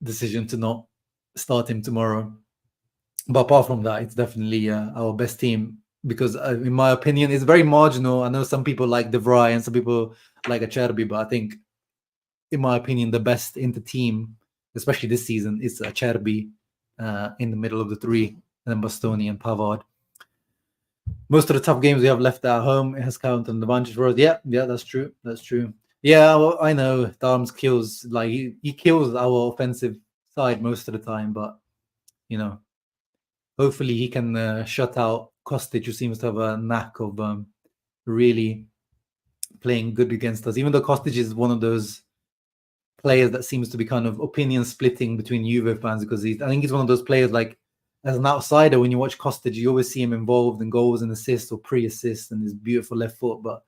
Speaker 1: decision to not start him tomorrow. But apart from that, it's definitely our best team, because in my opinion, it's very marginal. I know some people like De Vrij and some people like Acerbi, but I think, in my opinion, the best in the team, especially this season, is Acerbi in the middle of the three, and then Bastoni and Pavard. Most of the tough games we have left at home, it has counted an advantage for us. Yeah, that's true. That's true. Yeah, well, I know Darms kills, like, he kills our offensive side most of the time, but, you know, hopefully he can shut out Kostic, who seems to have a knack of really playing good against us. Even though Kostic is one of those players that seems to be kind of opinion splitting between Juve fans, because I think he's one of those players, like, as an outsider, when you watch Kostic, you always see him involved in goals and assists or pre-assists and his beautiful left foot. But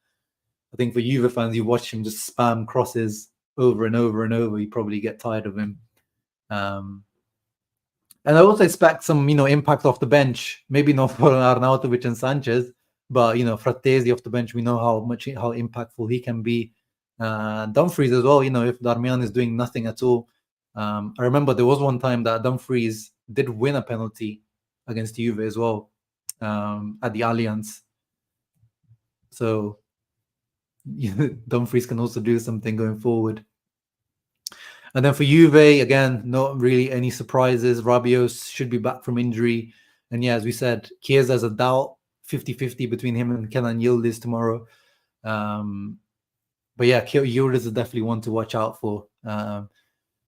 Speaker 1: I think for Juve fans, you watch him just spam crosses over and over and over, you probably get tired of him. And I also expect some, impact off the bench. Maybe not for Arnautovic and Sanchez, but, Frattesi off the bench, we know how impactful he can be. Dumfries as well, if Darmian is doing nothing at all. I remember there was one time that Dumfries did win a penalty against Juve as well, at the Allianz. So Dumfries can also do something going forward. And then for Juve, again, not really any surprises. Rabiot should be back from injury. And yeah, as we said, Chiesa's a doubt, 50-50 between him and Kenan Yildiz tomorrow. But yeah, Yildiz is definitely one to watch out for.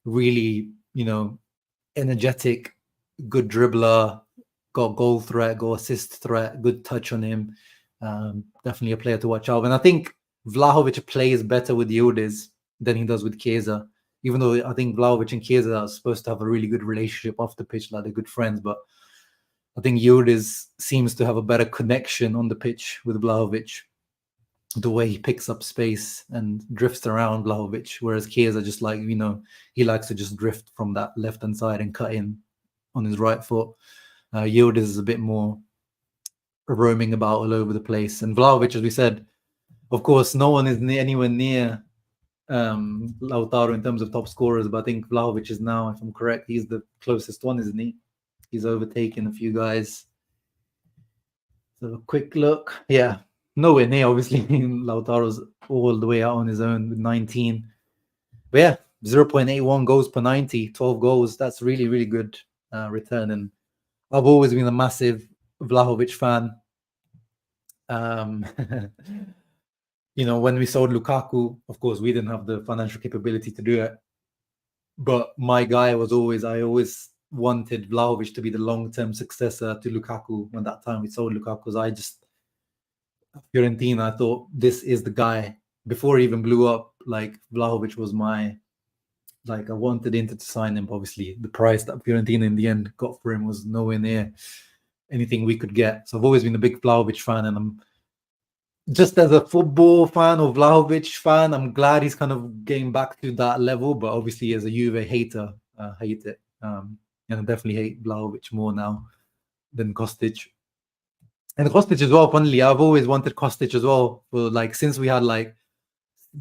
Speaker 1: Really, energetic, good dribbler, got goal threat, goal assist threat, good touch on him. Definitely a player to watch out. And I think Vlahovic plays better with Yildiz than he does with Chiesa. Even though I think Vlahovic and Chiesa are supposed to have a really good relationship off the pitch, like they're good friends, but I think Yildiz seems to have a better connection on the pitch with Vlahovic, the way he picks up space and drifts around Vlahovic, whereas Chiesa just, like, he likes to just drift from that left-hand side and cut in on his right foot. Yildiz is a bit more roaming about all over the place. And Vlahovic, as we said, of course, no one is anywhere near Lautaro in terms of top scorers, but I think Vlahovic is now, if I'm correct, he's the closest one, isn't he? He's overtaken a few guys. So a quick look. Yeah, nowhere near, obviously. Lautaro's all the way out on his own with 19. But yeah, 0.81 goals per 90, 12 goals. That's really, really good return. And I've always been a massive Vlahovic fan. When we sold Lukaku, of course, we didn't have the financial capability to do it. But my guy was I always wanted Vlahovic to be the long-term successor to Lukaku. When that time we sold Lukaku, Fiorentina, I thought this is the guy. Before he even blew up, like, Vlahovic was I wanted Inter to sign him. Obviously, the price that Fiorentina in the end got for him was nowhere near anything we could get. So I've always been a big Vlahovic fan, and I'm just, as a football fan or Vlahovic fan, I'm glad he's kind of getting back to that level. But obviously, as a Juve hater, I hate it. And I definitely hate Vlahovic more now than Kostic. And Kostic as well, funnily, I've always wanted Kostic as well. For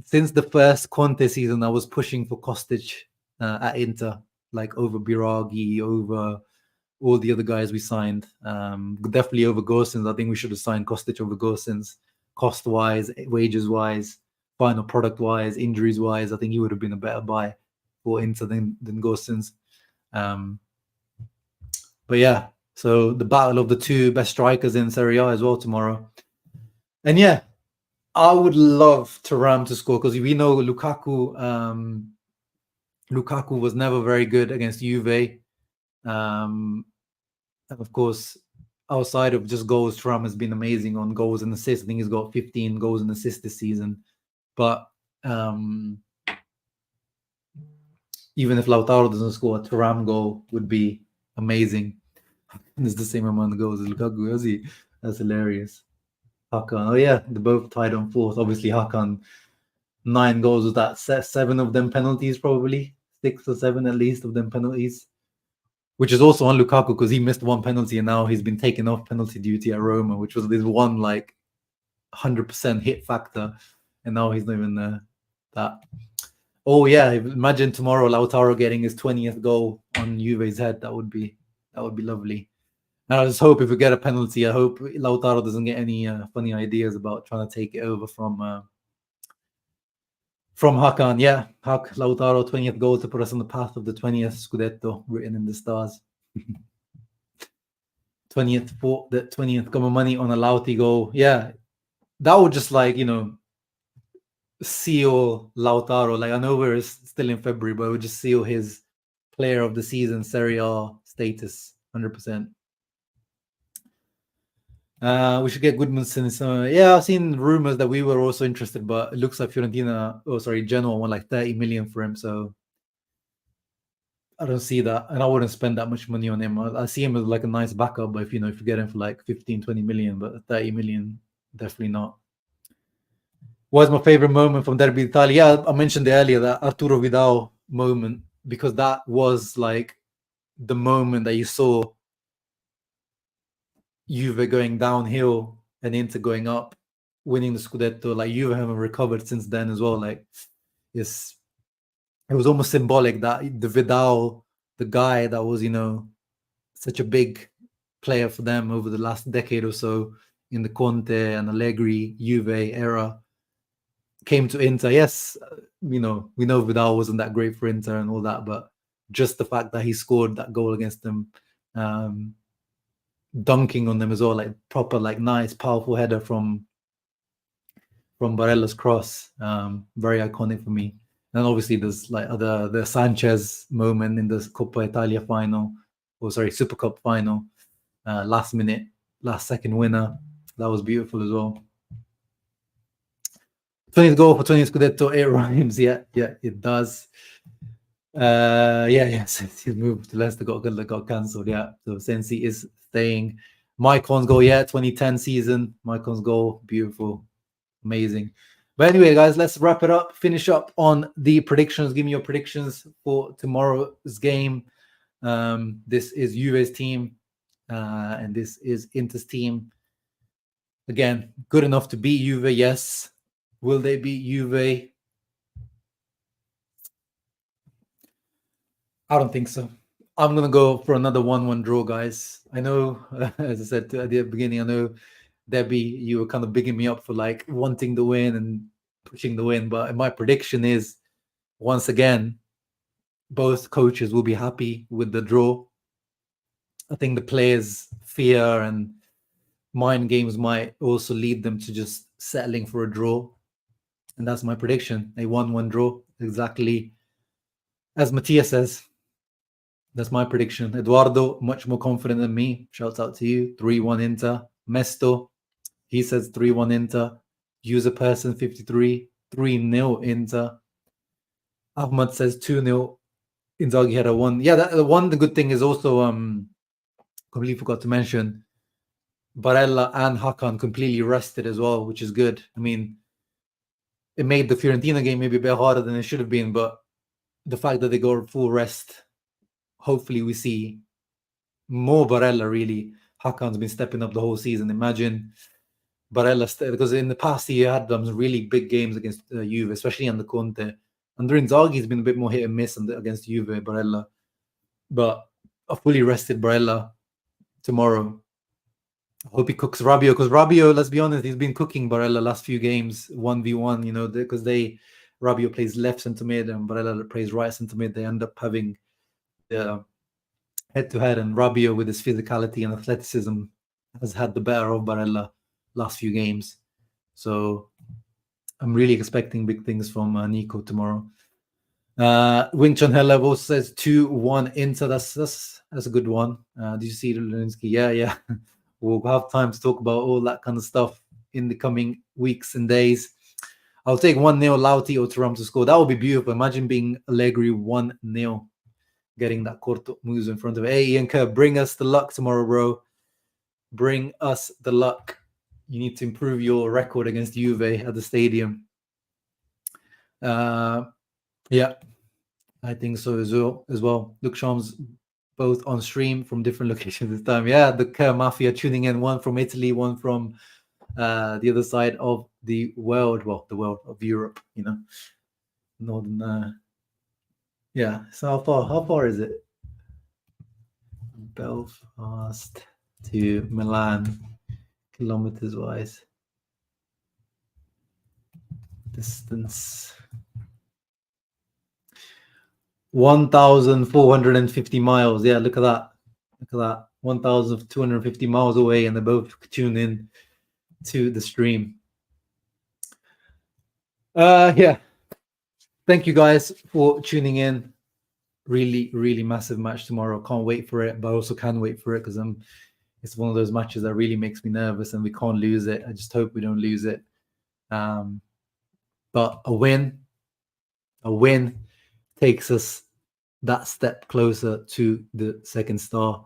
Speaker 1: since the first Conte season, I was pushing for Kostic at Inter, over Biraghi, over all the other guys we signed. Definitely over Gosens. I think we should have signed Kostic over Gosens. Cost-wise, wages-wise, final product-wise, injuries-wise, I think he would have been a better buy for Inter than Gosens. But yeah, so the battle of the two best strikers in Serie A as well tomorrow. And yeah, I would love Thuram to score, because we know Lukaku was never very good against Juve. And of course, outside of just goals, Thuram has been amazing on goals and assists. I think he's got 15 goals and assists this season. But even if Lautaro doesn't score, a Thuram goal would be amazing. And it's the same amount of goals as Lukaku, is he? That's hilarious. Hakan. Oh yeah, they're both tied on fourth. Obviously, Hakan 9 goals with that 7 of them penalties, probably 6 or 7 at least of them penalties, which is also on Lukaku because he missed 1 penalty and now he's been taken off penalty duty at Roma, which was this one like 100% hit factor, and now he's not even that. Oh yeah, imagine tomorrow Lautaro getting his 20th goal on Juve's head. That would be lovely. And I just hope if we get a penalty, I hope Lautaro doesn't get any funny ideas about trying to take it over from Hakan. Yeah, Lautaro 20th goal to put us on the path of the 20th Scudetto written in the stars. 20th come money on a Lauti goal. Yeah, that would just like, seal Lautaro. Like I know we're still in February, but it would just seal his player of the season Serie A status 100%. We should get Goodmanson. Yeah, I've seen rumors that we were also interested, but it looks like Genoa won like 30 million for him. So I don't see that, and I wouldn't spend that much money on him. I see him as like a nice backup, but if you get him for like 15, 20 million, but 30 million, definitely not. What's my favorite moment from Derby d'Italia? Yeah, I mentioned earlier that Arturo Vidal moment, because that was like the moment that you saw Juve going downhill and Inter going up, winning the Scudetto. Like Juve haven't recovered since then as well. Like it was almost symbolic that the Vidal, the guy that was, such a big player for them over the last decade or so in the Conte and Allegri Juve era, came to Inter. Yes, we know Vidal wasn't that great for Inter and all that, but just the fact that he scored that goal against them, dunking on them as well, like proper, like nice, powerful header from Barella's cross. Very iconic for me. And obviously there's like the Sanchez moment in the Coppa Italia final, Super Cup final, last second winner. That was beautiful as well. 20th goal for 20th Scudetto, it rhymes. Yeah, it does. He's moved to Leicester, got cancelled. Yeah, so Sensi is staying. Maicon's goal, 2010 season. Maicon's goal, beautiful, amazing. But anyway, guys, let's wrap it up. Finish up on the predictions. Give me your predictions for tomorrow's game. This is Juve's team, and this is Inter's team. Again, good enough to beat Juve, yes. Will they beat Juve? I don't think so. I'm going to go for another 1-1 draw, guys. I know, as I said at the beginning, I know, Debbie, you were kind of bigging me up for like wanting the win and pushing the win. But my prediction is, once again, both coaches will be happy with the draw. I think the players' fear and mind games might also lead them to just settling for a draw. And that's my prediction. A 1-1 draw, exactly as Mattia says. That's my prediction. Eduardo, much more confident than me. Shouts out to you. 3-1 Inter. Mesto, he says 3-1 Inter. User person 53, 3-0 Inter. Ahmad says 2-0. Inzaghi had a 1. Yeah, the good thing is also, completely forgot to mention, Barella and Hakan completely rested as well, which is good. I mean, it made the Fiorentina game maybe a bit harder than it should have been, but the fact that they go full rest, hopefully we see more Barella, really. Hakan's been stepping up the whole season. Imagine Barella, because in the past he had some really big games against Juve, especially under Conte. Under Inzaghi, he's been a bit more hit and miss against Juve, Barella. But a fully rested Barella tomorrow. I hope he cooks Rabiot, because Rabiot, let's be honest, he's been cooking Barella last few games, 1v1, because Rabiot plays left centre mid and Barella plays right centre mid. They end up having head-to-head, and Rabiot, with his physicality and athleticism, has had the better of Barella last few games. So I'm really expecting big things from Nico tomorrow. Wing Chun Helev also says 2-1 Inter. That's a good one. Did you see Lulinski? Yeah. We'll have time to talk about all that kind of stuff in the coming weeks and days. I'll take 1-0 Lauti or Thuram to score. That would be beautiful. Imagine being Allegri 1-0, getting that Corto moves in front of it. Hey, Ian Kerr, bring us the luck tomorrow, bro. bring us the luck. You need to improve your record against Juve at the stadium. Yeah, I think so as well. Look, Shams, both on stream from different locations this time. Yeah, the Kerr Mafia tuning in, one from Italy, one from the other side of the world. Well, the world of Europe, you know, northern. Yeah. So how far is it? Belfast to Milan, kilometers wise. Distance 1,450 miles. Yeah, look at that. Look at that. 1,250 miles away, and they both tune in to the stream. Yeah. Thank you guys for tuning in. Really, really massive match tomorrow. Can't wait for it, but I also can wait for it because it's one of those matches that really makes me nervous, and we can't lose it. I just hope we don't lose it. But a win takes us that step closer to the second star.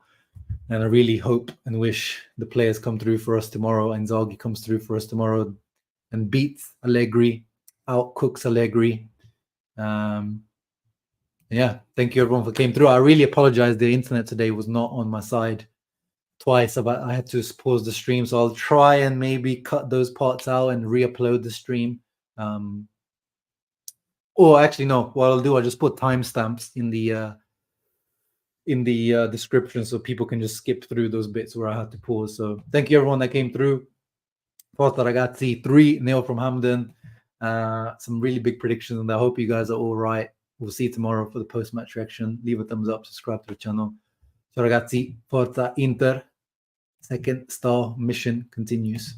Speaker 1: And I really hope and wish the players come through for us tomorrow. Inzaghi comes through for us tomorrow and beats Allegri, outcooks Allegri. Yeah, thank you everyone for came through. I really apologize. The internet today was not on my side twice. I had to pause the stream, so I'll try and maybe cut those parts out and re-upload the stream. Or actually, no. What I'll do, I'll just put timestamps in the description so people can just skip through those bits where I had to pause. So thank you everyone that came through. Forza ragazzi, 3-0 from Hamden. Some really big predictions, and I hope you guys are all right. We'll see you tomorrow for the post-match reaction. Leave a thumbs up, subscribe to the channel. So ragazzi, Forza Inter. Second star mission continues.